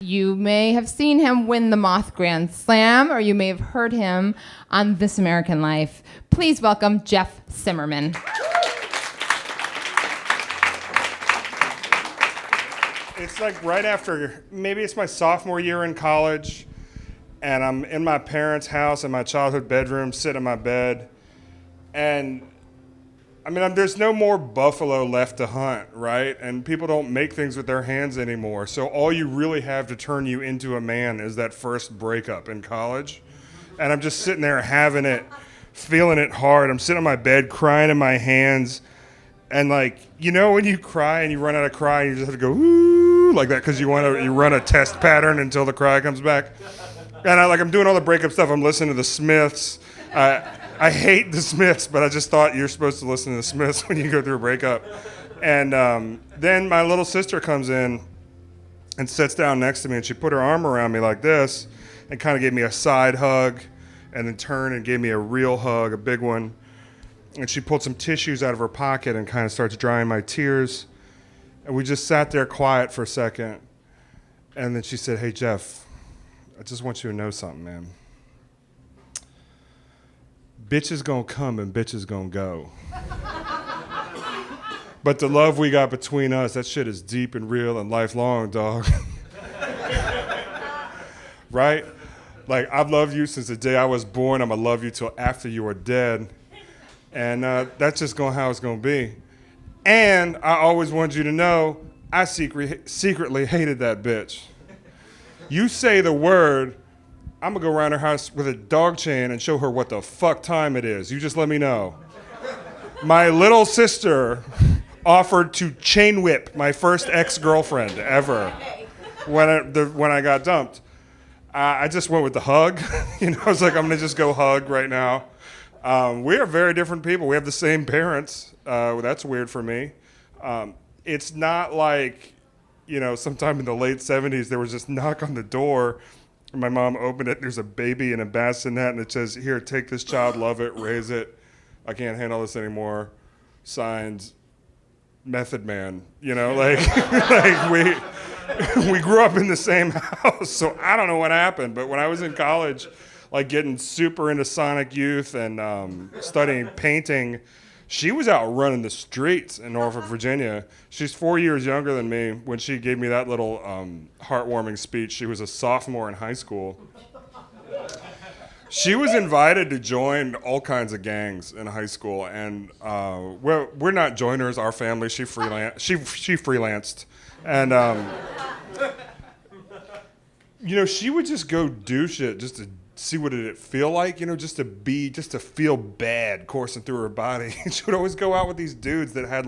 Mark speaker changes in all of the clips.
Speaker 1: You may have seen him win the Moth Grand Slam, or you may have heard him on This American Life. Please welcome Jeff Simmermon.
Speaker 2: It's like right after, maybe it's my sophomore year in college, and I'm in my parents' house in my childhood bedroom, sitting in my bed, and I mean, there's no more buffalo left to hunt, right? And people don't make things with their hands anymore. So all you really have to turn you into a man is that first breakup in college. And I'm just sitting there having it, feeling it hard. I'm sitting on my bed, crying in my hands. And like, you know when you cry and you run out of crying, you just have to go, ooh, like that, because you run a test pattern until the cry comes back. And I'm doing all the breakup stuff. I'm listening to the Smiths. I hate the Smiths, but I just thought you're supposed to listen to the Smiths when you go through a breakup. And then my little sister comes in and sits down next to me, and she put her arm around me like this and kind of gave me a side hug and then turned and gave me a real hug, a big one. And she pulled some tissues out of her pocket and kind of starts drying my tears. And we just sat there quiet for a second. And then she said, "Hey, Jeff, I just want you to know something, man. Bitches gonna come and bitches gonna go. But the love we got between us, that shit is deep and real and lifelong, dog." Right? Like, I've loved you since the day I was born. I'm gonna love you till after you are dead. And that's just how it's gonna be. And I always wanted you to know, I secretly hated that bitch. You say the word, I'm gonna go around her house with a dog chain and show her what the fuck time it is. You just let me know. My little sister offered to chain whip my first ex-girlfriend ever when I got dumped. I just went with the hug. I was like, I'm gonna just go hug right now. We are very different people. We have the same parents. That's weird for me. It's not like, sometime in the late 70s, there was this knock on the door. My mom opened it. There's a baby in a bassinet, and it says, "Here, take this child, love it, raise it. I can't handle this anymore. Signed, Method Man." Like we grew up in the same house, so I don't know what happened. But when I was in college, like getting super into Sonic Youth and studying painting, she was out running the streets in Norfolk, Virginia. She's 4 years younger than me. When she gave me that little heartwarming speech, she was a sophomore in high school. She was invited to join all kinds of gangs in high school, and we're not joiners. Our family, she freelanced, and she would just go do shit just to see what did it feel like, just to feel bad coursing through her body. She would always go out with these dudes that had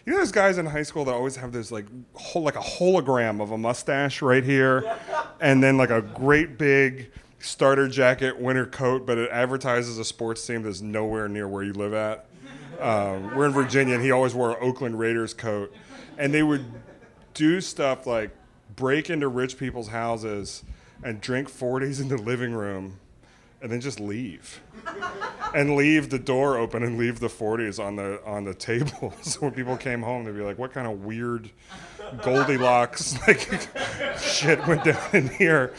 Speaker 2: those guys in high school that always have this like a hologram of a mustache right here, and then like a great big starter jacket, winter coat, but it advertises a sports team that's nowhere near where you live at. We're in Virginia, and he always wore an Oakland Raiders coat, and they would do stuff like break into rich people's houses and drink 40s in the living room, and then just leave. And leave the door open and leave the 40s on the table. So when people came home, they'd be like, "What kind of weird Goldilocks shit went down in here?"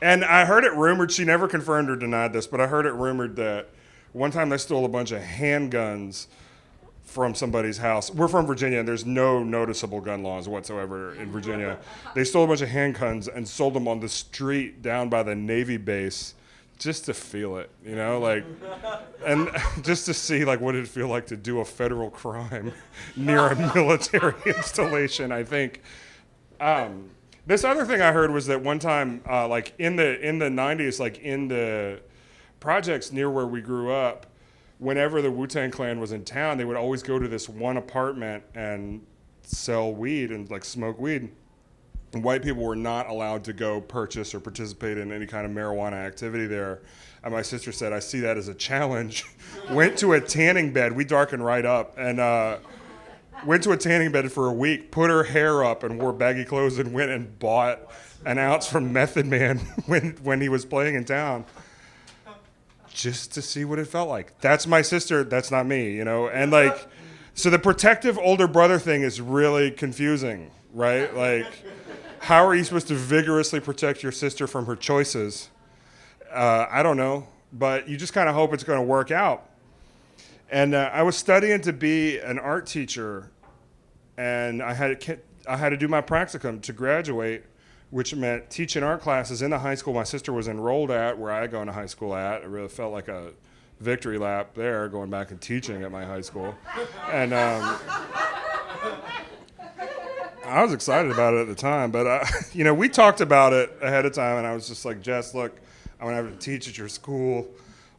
Speaker 2: And I heard it rumored, she never confirmed or denied this, but I heard it rumored that one time they stole a bunch of handguns from somebody's house. We're from Virginia, and there's no noticeable gun laws whatsoever in Virginia. They stole a bunch of handguns and sold them on the street down by the Navy base just to feel it, and just to see what it'd feel like to do a federal crime near a military installation, I think. This other thing I heard was that one time, in the 90s, in the projects near where we grew up, whenever the Wu-Tang Clan was in town, they would always go to this one apartment and sell weed and smoke weed. And white people were not allowed to go purchase or participate in any kind of marijuana activity there. And my sister said, "I see that as a challenge." Went to a tanning bed. We darkened right up. And went to a tanning bed for a week, put her hair up and wore baggy clothes, and went and bought an ounce from Method Man when he was playing in town, just to see what it felt like. That's my sister. That's not me, And so the protective older brother thing is really confusing, right? How are you supposed to vigorously protect your sister from her choices? I don't know, but you just kind of hope it's going to work out. And I was studying to be an art teacher, and I had to do my practicum to graduate, which meant teaching art classes in the high school my sister was enrolled at, where I had gone to high school at. It really felt like a victory lap there, going back and teaching at my high school. And I was excited about it at the time, but we talked about it ahead of time, and I was just like, Jess, look, I'm gonna have to teach at your school.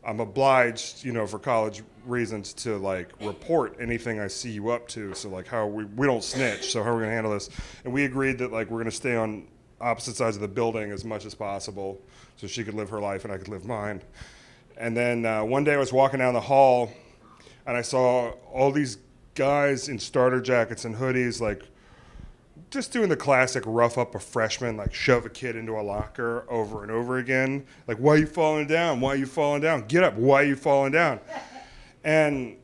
Speaker 2: I'm obliged, for college reasons to like report anything I see you up to. So like, how we don't snitch. So how are we gonna handle this? And we agreed that like we're gonna stay on opposite sides of the building as much as possible, so she could live her life and I could live mine. And then one day I was walking down the hall, and I saw all these guys in starter jackets and hoodies, like just doing the classic rough up a freshman, like shove a kid into a locker over and over again. Like, why are you falling down? Why are you falling down? Get up. Why are you falling down? And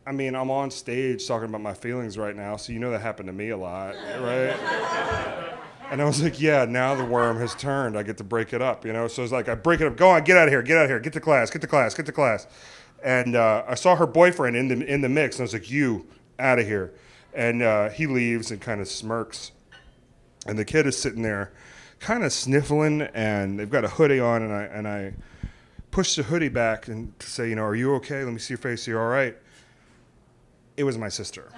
Speaker 2: I mean, I'm on stage talking about my feelings right now, so that happened to me a lot, right? And I was like, yeah, now the worm has turned. I get to break it up, So it's like, I break it up. Go on, get out of here, get to class, get to class, get to class. And I saw her boyfriend in the mix, and I was like, you, out of here. And he leaves and kind of smirks. And the kid is sitting there kind of sniffling, and they've got a hoodie on, and I push the hoodie back and to say, are you okay? Let me see your face. Are you all right? It was my sister.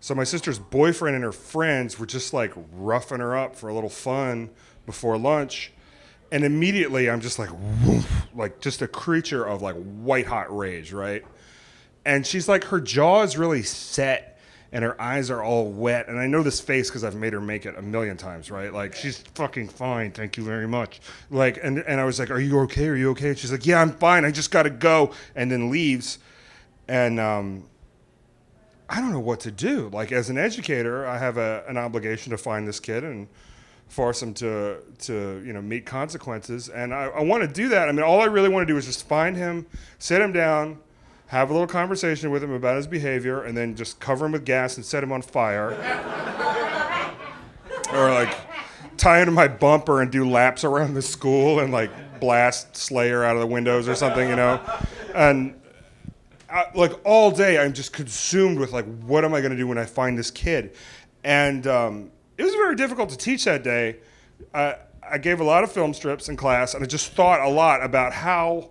Speaker 2: So my sister's boyfriend and her friends were just like roughing her up for a little fun before lunch. And immediately I'm just like, woof, like just a creature of like white hot rage, right? And she's like, her jaw is really set and her eyes are all wet. And I know this face because I've made her make it a million times, right? Like, she's fucking fine, thank you very much. Like, and I was like, are you okay? Are you okay? And she's like, yeah, I'm fine, I just gotta go. And then leaves. And I don't know what to do. Like, as an educator, I have an obligation to find this kid and force him to meet consequences. And I want to do that. I mean, all I really want to do is just find him, sit him down, have a little conversation with him about his behavior, and then just cover him with gas and set him on fire. Or like tie him to my bumper and do laps around the school and like blast Slayer out of the windows or something, And like all day I'm just consumed with like, what am I going to do when I find this kid? And it was very difficult to teach that day. I gave a lot of film strips in class, and I just thought a lot about how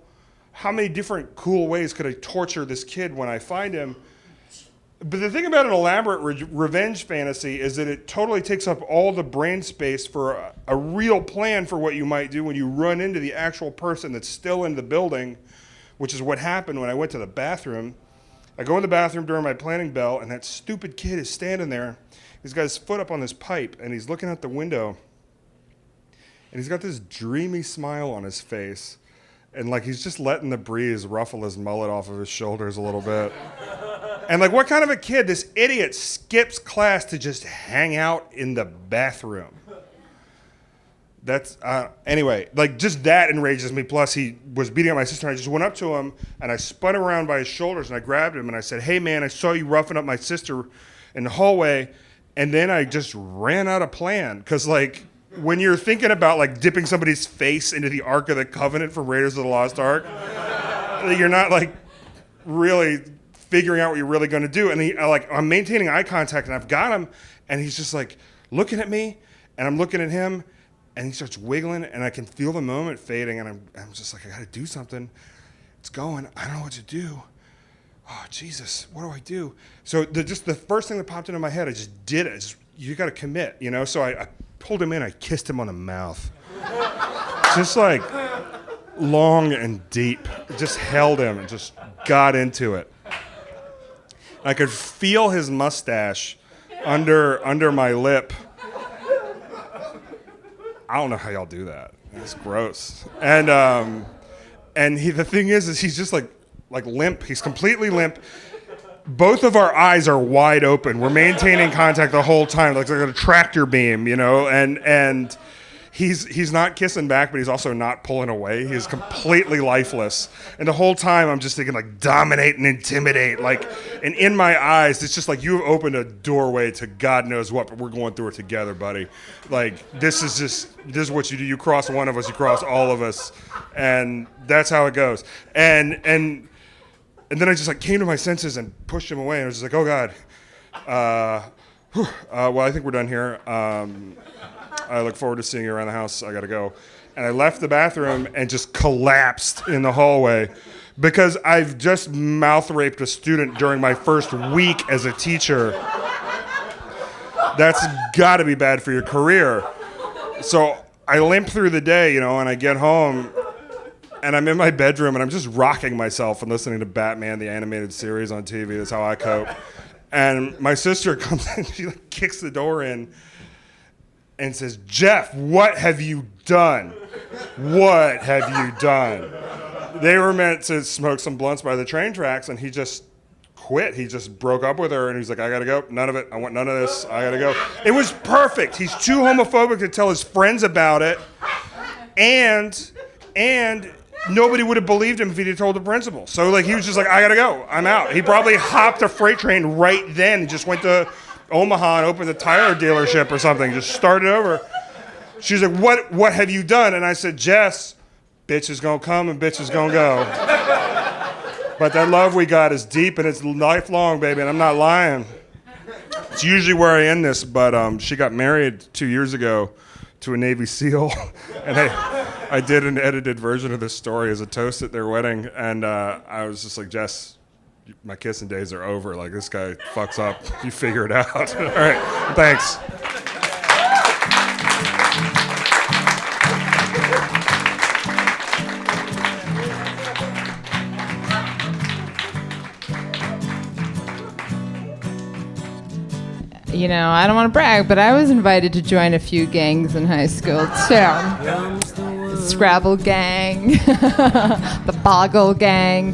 Speaker 2: many different cool ways could I torture this kid when I find him. But the thing about an elaborate revenge fantasy is that it totally takes up all the brain space for a real plan for what you might do when you run into the actual person that's still in the building, which is what happened when I went to the bathroom. I go in the bathroom during my planning bell, and that stupid kid is standing there. He's got his foot up on this pipe, and he's looking out the window. And he's got this dreamy smile on his face. And like, he's just letting the breeze ruffle his mullet off of his shoulders a little bit. And like, what kind of a kid? This idiot skips class to just hang out in the bathroom. That's, anyway, like, just that enrages me. Plus, he was beating up my sister, and I just went up to him, and I spun around by his shoulders, and I grabbed him, and I said, hey, man, I saw you roughing up my sister in the hallway. And then I just ran out of plan. Because, like, when you're thinking about, like, dipping somebody's face into the Ark of the Covenant from Raiders of the Lost Ark, you're not, like, really figuring out what you're really going to do. And I'm maintaining eye contact, and I've got him, and he's just, like, looking at me, and I'm looking at him, and he starts wiggling, and I can feel the moment fading, and I'm just like, I got to do something. It's going. I don't know what to do. Oh, Jesus, what do I do? So the first thing that popped into my head, I just did it. You got to commit, So I pulled him in. I kissed him on the mouth. Just like long and deep. Just held him and just got into it. I could feel his mustache under my lip. I don't know how y'all do that. It's gross. And the thing is he's just like limp. He's completely limp. Both of our eyes are wide open. We're maintaining contact the whole time, like a tractor beam, And he's not kissing back, but he's also not pulling away. He's completely lifeless. And the whole time I'm just thinking like dominate and intimidate. Like, and in my eyes, it's just like you've opened a doorway to God knows what, but we're going through it together, buddy. Like, this is what you do. You cross one of us, you cross all of us. And that's how it goes. And then I just like came to my senses and pushed him away. And I was just like, oh God. Well, I think we're done here. I look forward to seeing you around the house. I got to go. And I left the bathroom and just collapsed in the hallway because I've just mouth raped a student during my first week as a teacher. That's got to be bad for your career. So I limp through the day, and I get home and I'm in my bedroom and I'm just rocking myself and listening to Batman, the animated series on TV. That's how I cope. And my sister comes in, she like kicks the door in and says, Jeff, what have you done? What have you done? They were meant to smoke some blunts by the train tracks, and he just quit. He just broke up with her, and he's like, I gotta go. None of it. I want none of this. I gotta go. It was perfect. He's too homophobic to tell his friends about it, and nobody would have believed him if he'd told the principal. So like he was just like, I gotta go. I'm out. He probably hopped a freight train right then. He just went to Omaha and opened a tire dealership or something. Just started over. She's like, what have you done? And I said, Jess, bitch is gonna come and bitch is gonna go. But that love we got is deep and it's lifelong, baby, and I'm not lying. It's usually where I end this, but she got married 2 years ago to a Navy SEAL, and I did an edited version of this story as a toast at their wedding, and I was just like, Jess, my kissing days are over. Like, this guy fucks up. You figure it out. All right, thanks.
Speaker 1: I don't want to brag, but I was invited to join a few gangs in high school, too. The Scrabble gang, the Boggle gang.